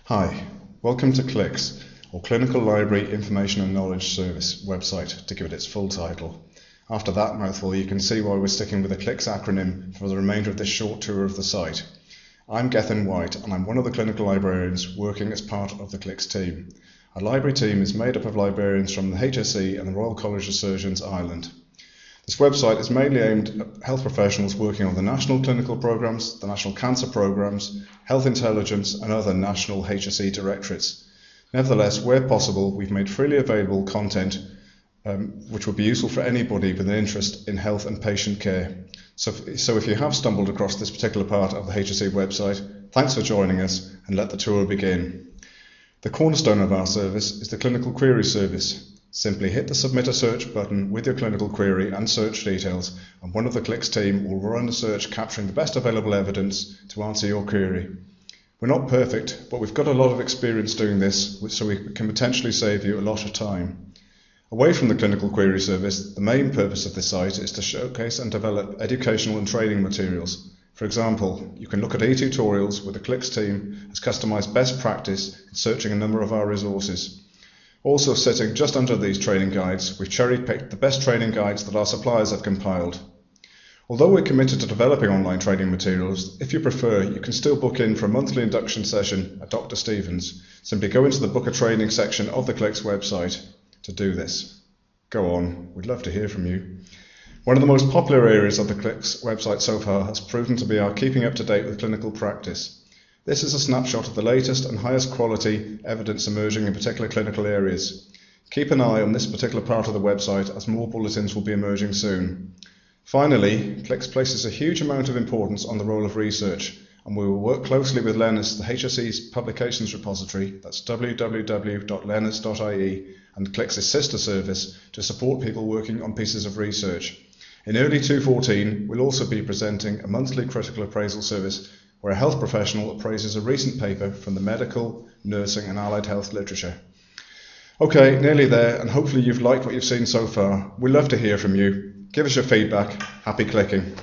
Hi, welcome to CLIKS, or Clinical Library Information and Knowledge Service website, to give it its full title. After that mouthful, you can see why we're sticking with the CLIKS acronym for the remainder of this short tour of the site. I'm Gethin and I'm one of the clinical librarians working as part of the CLIKS team. Our library team is made up of librarians from the HSE and the Royal College of Surgeons, Ireland. This website is mainly aimed at health professionals working on the national clinical programs, the national cancer programs, health intelligence and other national HSE directorates. Nevertheless, where possible, we've made freely available content which would be useful for anybody with an interest in health and patient care. So if you have stumbled across this particular part of the HSE website, thanks for joining us and let the tour begin. The cornerstone of our service is the clinical query service. Simply hit the Submit a Search button with your clinical query and search details, and one of the CLIKS team will run a search capturing the best available evidence to answer your query. We're not perfect, but we've got a lot of experience doing this, so we can potentially save you a lot of time. Away from the clinical query service, the main purpose of this site is to showcase and develop educational and training materials. For example, you can look at e-tutorials where the CLIKS team has customised best practice in searching a number of our resources. Also sitting just under these training guides, we've cherry-picked the best training guides that our suppliers have compiled. Although we're committed to developing online training materials, if you prefer, you can still book in for a monthly induction session at Dr. Stevens. Simply go into the Book a Training section of the CLIKS website to do this. Go on, we'd love to hear from you. One of the most popular areas of the CLIKS website so far has proven to be our keeping up to date with clinical practice. This is a snapshot of the latest and highest quality evidence emerging in particular clinical areas. Keep an eye on this particular part of the website as more bulletins will be emerging soon. Finally, CLIKS places a huge amount of importance on the role of research, and we will work closely with LENIS, the HSE's publications repository, that's www.lenis.ie, and CLIKS' sister service to support people working on pieces of research. In early 2014, we'll also be presenting a monthly critical appraisal service where a health professional appraises a recent paper from the medical, nursing and allied health literature. Okay, nearly there, and hopefully you've liked what you've seen so far. We'd love to hear from you. Give us your feedback. Happy clicking.